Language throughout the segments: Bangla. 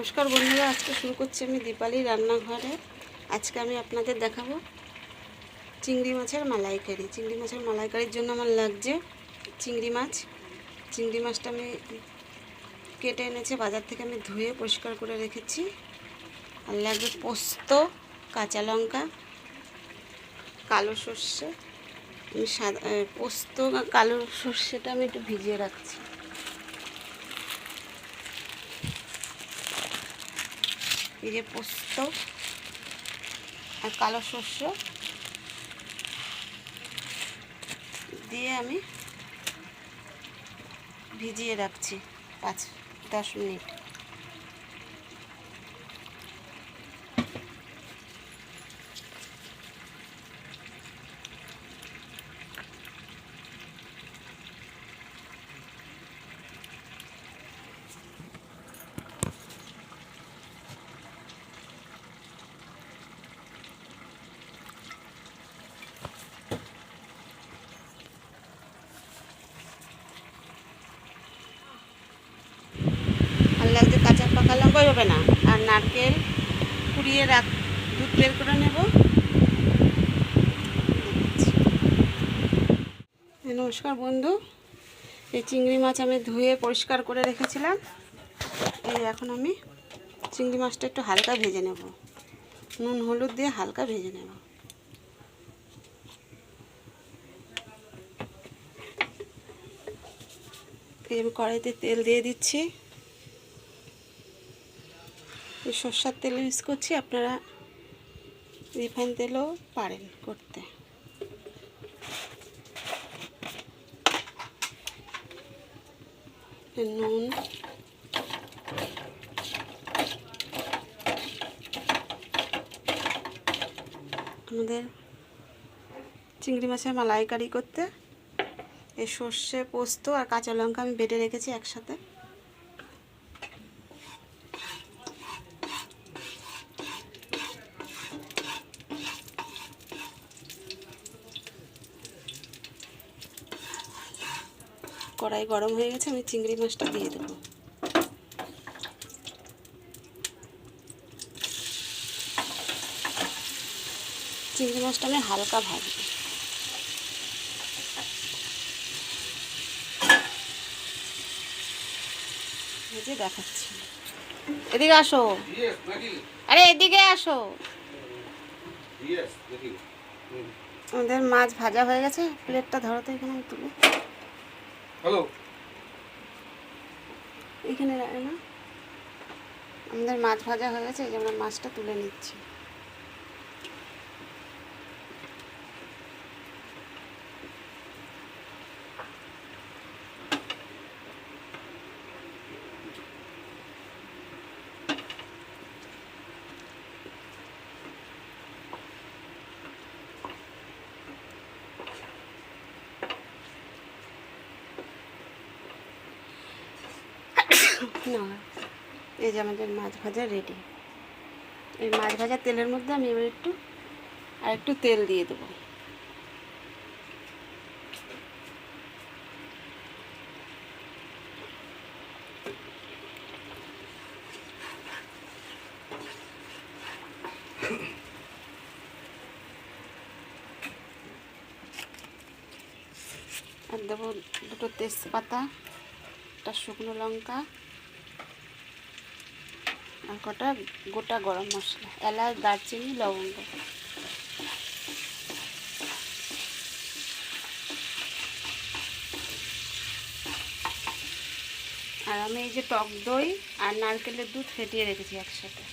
নমস্কার বন্ধুরা, আজকে শুরু করছি আমি দীপালির রান্নাঘরে। আজকে আমি আপনাদের দেখাবো চিংড়ি মাছের মালাইকারি। চিংড়ি মাছের মালাইকারির জন্য আমার লাগছে চিংড়ি মাছ। চিংড়ি মাছটা আমি কেটে এনেছি বাজার থেকে, আমি ধুয়ে পরিষ্কার করে রেখেছি। আর লাগবে পোস্ত, কাঁচা লঙ্কা, কালো সর্ষে। আমি পোস্ত কালো সর্ষেটা আমি একটু ভিজিয়ে রাখছি। এই যে পোস্ত আর কালো সর্ষে দিয়ে আমি ভিজিয়ে রাখছি 5-10 মিনিট। আর লাগছে কাঁচা পাকা লঙ্কা হবে না, আর নারকেল কুড়িয়ে দুধ বের করে নেব। নমস্কার বন্ধু, এই চিংড়ি মাছ আমি ধুয়ে পরিষ্কার করে রেখেছিলাম। এই এখন আমি চিংড়ি মাছটা একটু হালকা ভেজে নেব, নুন হলুদ দিয়ে হালকা ভেজে নেব। আমি কড়াইতে তেল দিয়ে দিচ্ছি। সরষের তেল ইউজ করছি, আপনারা রিফাইন তেলও পারেন করতে। নুন, আমাদের চিংড়ি মাছের মালাইকারি করতে এই সর্ষে, পোস্ত আর কাঁচা লঙ্কা আমি বেটে রেখেছি একসাথে। কড়াই গরম হয়ে গেছে, আমি চিংড়ি মাছটা দিয়ে দেবো। চিংড়ি মাছটা আমি হালকা ভাজবো। ভেজে দেখাচ্ছি। এদিকে আসো, আরে এদিকে আসো। আমাদের মাছ ভাজা হয়ে গেছে, প্লেটটা ধরো তো, এখানে তুলে এখানে রাখে না। আমাদের মাছ ভাজা হয়ে গেছে, এই যে আমরা মাছটা তুলে নিচ্ছি। না, এই যে আমাদের মাছ ভাজা রেডি। এই মাছ ভাজা তেলের মধ্যে আমি এবার একটু তেল দিয়ে দেবো। আর দেবো 2টো তেজপাতা, একটা শুকনো লঙ্কা, আর কটা গোটা গরম মশলা, এলাচ, দারচিনি, লবঙ্গ। আর আমি এই যে টক দই আর নারকেলের দুধ ফেটিয়ে রেখেছি একসাথে।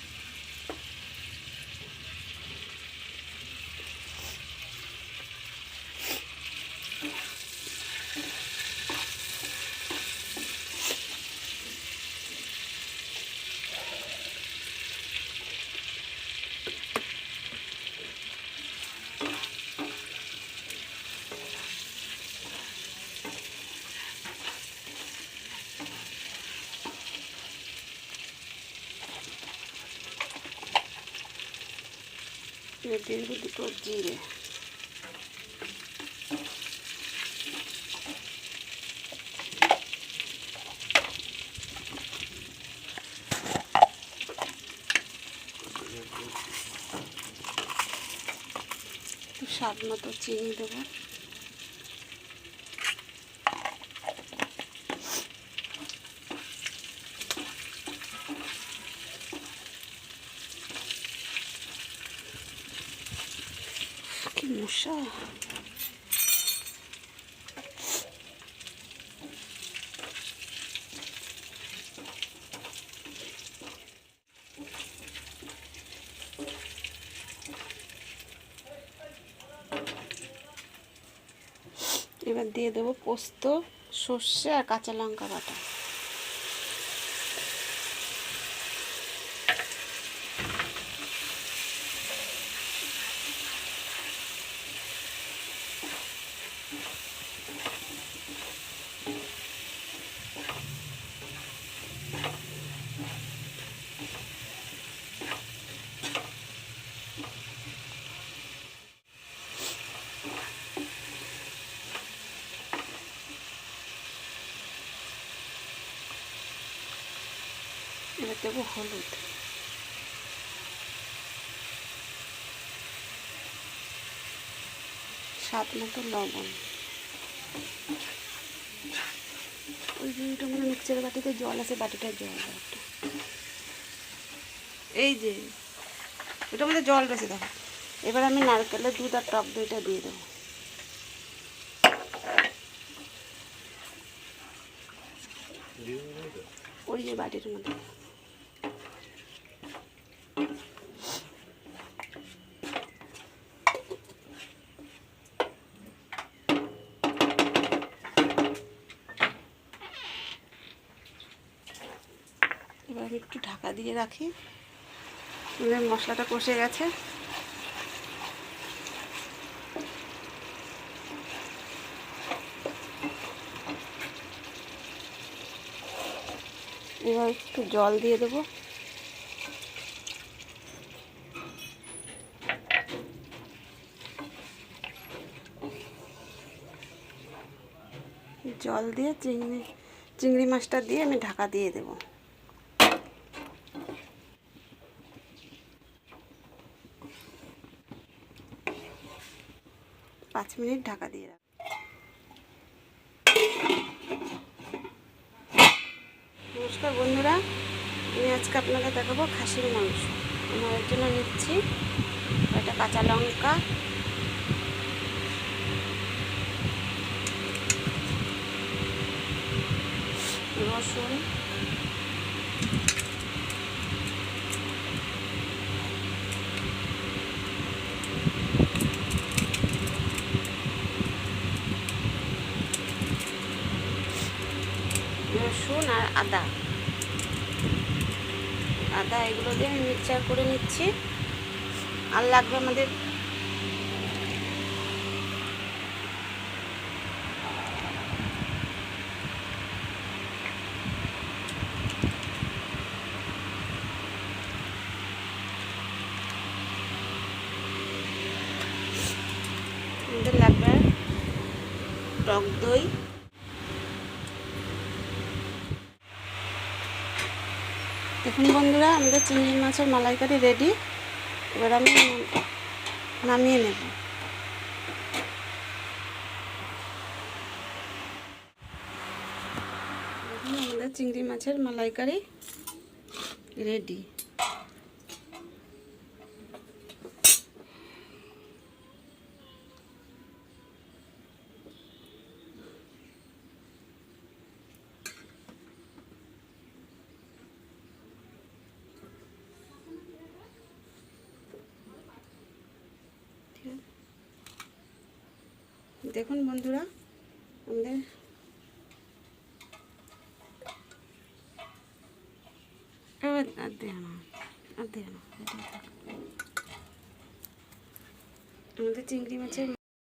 দিয়ে দেবো 2টো জিরে। স্বাদ মতো চিনি দেবো। কি মশা! এবার দিয়ে দেবো পোস্ত, সর্ষে আর কাঁচা লঙ্কা বাটা। এবার দেবো হলুদ, স্বাদ মতো লবণ। ওই যে ওইটা মানে মিক্সচার বাটিতে জল আছে, বাটিটায় জল দাও একটা। এই যে ওটার মধ্যে জল রয়েছে দেখো। এবার আমি নারকেলের দুধ আর টক দইটা দিয়ে দেবো। ওই যে বাটির মধ্যে। এবার আমি একটু ঢাকা দিয়ে রাখি। মশলাটা কষে গেছে। এবার একটু জল দিয়ে দেবো। জল দিয়ে চিংড়ি মাছটা দিয়ে আমি ঢাকা দিয়ে দেবো। 5 মিনিট ঢাকা দিয়ে রাখবো। নমস্কার বন্ধুরা, আমি আজকে আপনাদের দেখাবো খাসির মাংস। আমার এর জন্য নিচ্ছি একটা কাঁচা লঙ্কা, রসুন, আর আদা এগুলো দিয়ে আমি মিক্সচার করে নিচ্ছি। আর লাগবে আমাদের টক দই, দেখুন বন্ধুরা আমাদের চিংড়ি মাছের মালাইকারি রেডি। এবার আমি নামিয়ে নেব। দেখুন আমাদের চিংড়ি মাছের মালাইকারি রেডি। দেখুন বন্ধুরা আমাদের আমাদের চিংড়ি মাছের